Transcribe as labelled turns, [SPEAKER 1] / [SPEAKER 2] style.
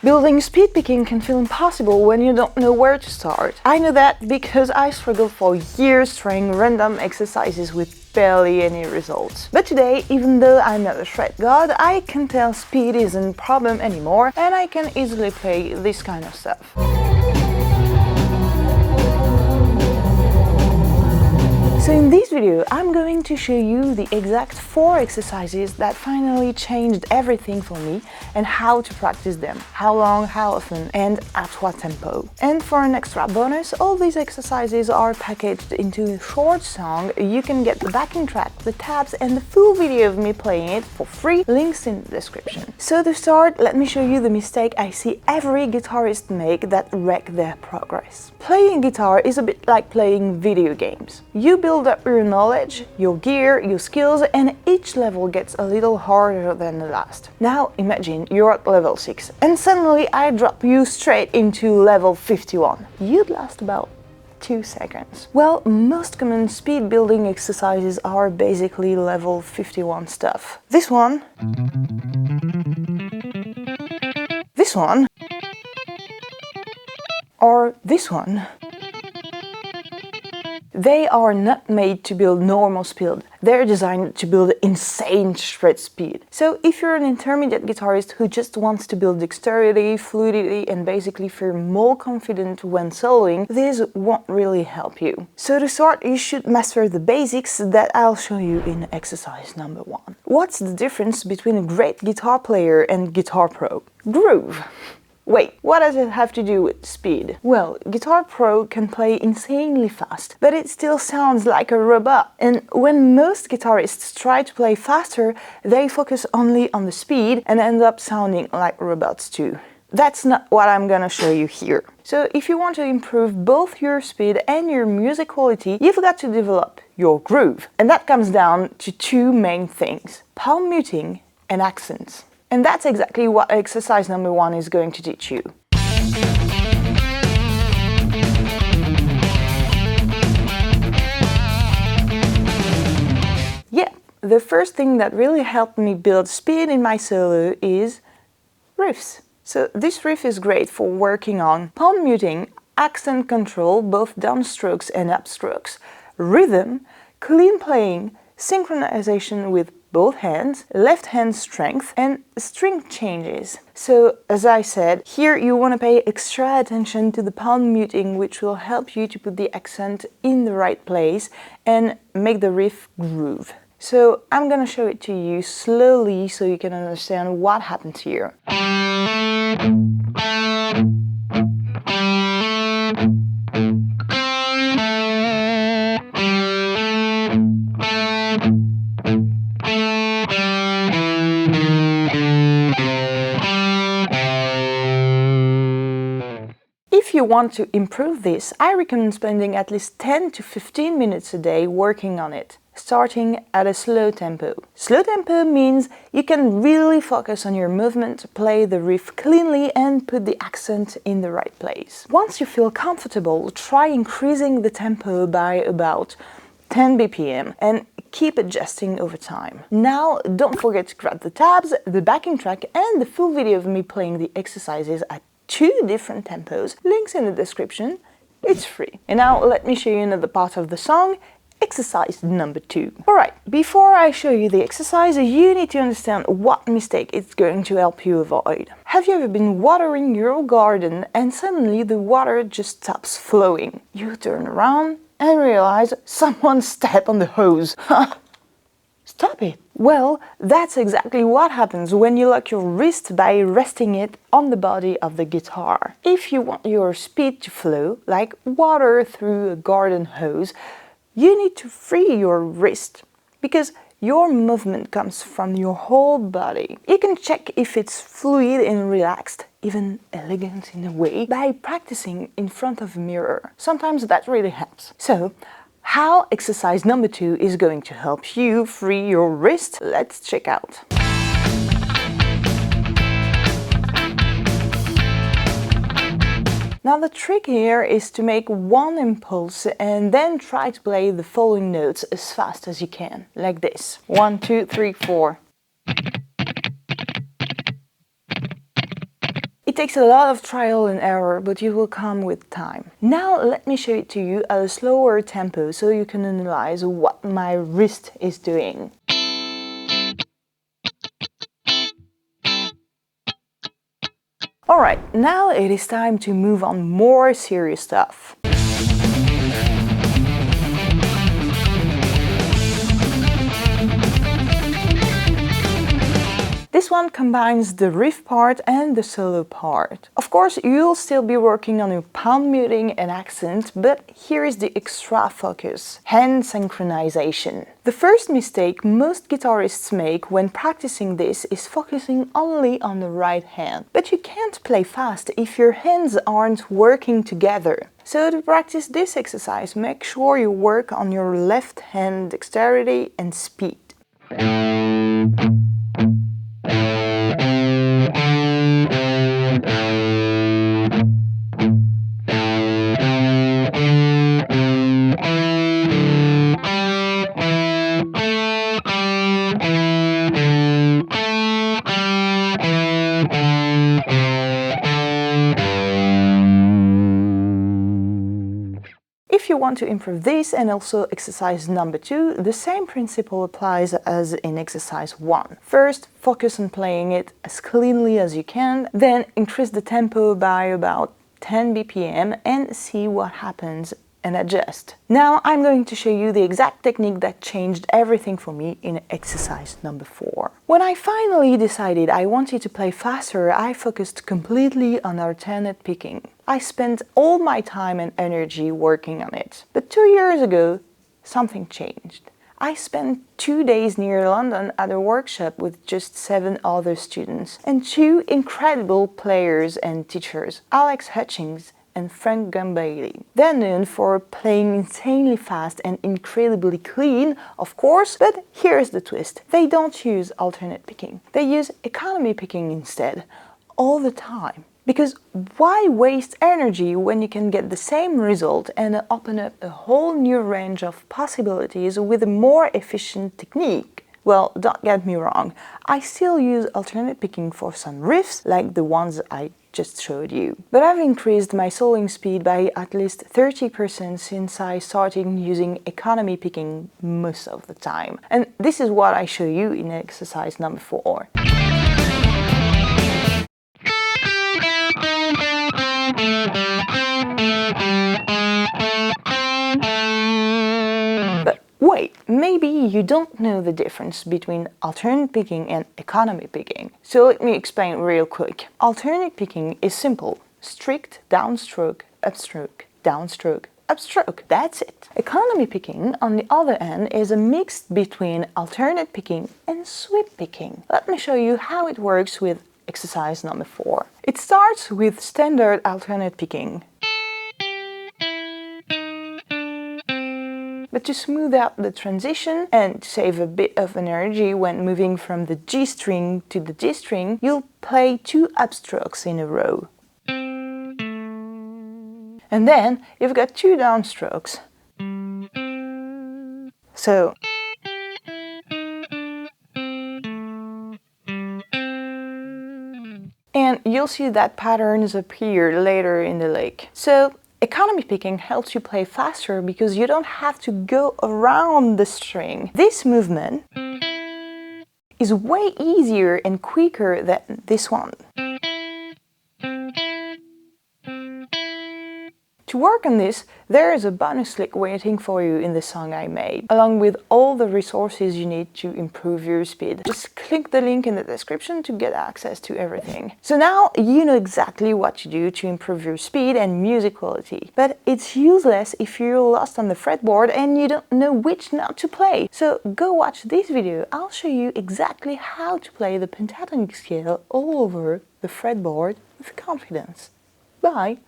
[SPEAKER 1] Building speed picking can feel impossible when you don't know where to start. I know that because I struggled for years trying random exercises with barely any results. But today, even though I'm not a shred god, I can tell speed isn't a problem anymore and I can easily play this kind of stuff. So in this video, I'm going to show you the exact 4 exercises that finally changed everything for me and how to practice them, how long, how often, and at what tempo. And for an extra bonus, all these exercises are packaged into a short song. You can get the backing track, the tabs, and the full video of me playing it for free, links in the description. So to start, let me show you the mistake I see every guitarist make that wreck their progress. Playing guitar is a bit like playing video games. You build up your knowledge, your gear, your skills, and each level gets a little harder than the last. Now imagine you're at level 6 and suddenly I drop you straight into level 51. You'd last about 2 seconds. Well, most common speed building exercises are basically level 51 stuff. This one, or this one. They are not made to build normal speed, they're designed to build insane shred speed. So if you're an intermediate guitarist who just wants to build dexterity, fluidity, and basically feel more confident when soloing, this won't really help you. So to start, you should master the basics that I'll show you in exercise number 1. What's the difference between a great guitar player and guitar pro? Groove. Wait, what does it have to do with speed? Well, Guitar Pro can play insanely fast, but it still sounds like a robot. And when most guitarists try to play faster, they focus only on the speed and end up sounding like robots too. That's not what I'm gonna show you here. So if you want to improve both your speed and your music quality, you've got to develop your groove. And that comes down to 2 main things: palm muting and accents. And that's exactly what exercise number 1 is going to teach you. Yeah, the first thing that really helped me build speed in my solo is riffs. So this riff is great for working on palm muting, accent control, both downstrokes and upstrokes, rhythm, clean playing, synchronization with both hands, left hand strength, and string changes. So as I said, here you want to pay extra attention to the palm muting, which will help you to put the accent in the right place and make the riff groove. So I'm gonna show it to you slowly so you can understand what happens here. If you want to improve this, I recommend spending at least 10 to 15 minutes a day working on it, starting at a slow tempo. Slow tempo means you can really focus on your movement, play the riff cleanly, and put the accent in the right place. Once you feel comfortable, try increasing the tempo by about 10 BPM and keep adjusting over time. Now, don't forget to grab the tabs, the backing track, and the full video of me playing the exercises at 2 different tempos, links in the description, it's free. And now let me show you another part of the song, exercise number 2. Alright, before I show you the exercise, you need to understand what mistake it's going to help you avoid. Have you ever been watering your garden and suddenly the water just stops flowing? You turn around and realize someone stepped on the hose. Stop it! Well, that's exactly what happens when you lock your wrist by resting it on the body of the guitar. If you want your speed to flow, like water through a garden hose, you need to free your wrist, because your movement comes from your whole body. You can check if it's fluid and relaxed, even elegant in a way, by practicing in front of a mirror. Sometimes that really helps. So, how exercise number 2 is going to help you free your wrist, let's check out. Now the trick here is to make one impulse and then try to play the following notes as fast as you can, like this. 1, 2, 3, 4. It takes a lot of trial and error, but you will come with time. Now let me show it to you at a slower tempo so you can analyze what my wrist is doing. Alright, now it is time to move on more serious stuff. This one combines the riff part and the solo part. Of course, you'll still be working on your palm muting and accent, but here is the extra focus: hand synchronization. The first mistake most guitarists make when practicing this is focusing only on the right hand. But you can't play fast if your hands aren't working together. So to practice this exercise, make sure you work on your left hand dexterity and speed. If you want to improve this and also exercise number 2, the same principle applies as in exercise 1. First, focus on playing it as cleanly as you can, then increase the tempo by about 10 BPM and see what happens and adjust. Now I'm going to show you the exact technique that changed everything for me in exercise number 4. When I finally decided I wanted to play faster, I focused completely on alternate picking. I spent all my time and energy working on it. But 2 years ago, something changed. I spent 2 days near London at a workshop with just 7 other students and 2 incredible players and teachers, Alex Hutchings and Frank Gumbailey. They're known for playing insanely fast and incredibly clean, of course, but here's the twist. They don't use alternate picking. They use economy picking instead, all the time. Because why waste energy when you can get the same result and open up a whole new range of possibilities with a more efficient technique? Well, don't get me wrong, I still use alternate picking for some riffs, like the ones I just showed you. But I've increased my soloing speed by at least 30% since I started using economy picking most of the time. And this is what I show you in exercise number 4. But wait, maybe you don't know the difference between alternate picking and economy picking. So let me explain real quick. Alternate picking is simple. Strict downstroke, upstroke, downstroke, upstroke. That's it. Economy picking, on the other hand, is a mix between alternate picking and sweep picking. Let me show you how it works with exercise number 4. It starts with standard alternate picking. But to smooth out the transition and to save a bit of energy when moving from the G string to the D string, you'll play 2 upstrokes in a row. And then you've got 2 downstrokes. So and you'll see that patterns appear later in the lick. So economy picking helps you play faster because you don't have to go around the string. This movement is way easier and quicker than this one. To work on this, there is a bonus lick waiting for you in the song I made, along with all the resources you need to improve your speed. Just click the link in the description to get access to everything. So now you know exactly what to do to improve your speed and music quality. But it's useless if you're lost on the fretboard and you don't know which note to play. So go watch this video. I'll show you exactly how to play the pentatonic scale all over the fretboard with confidence. Bye!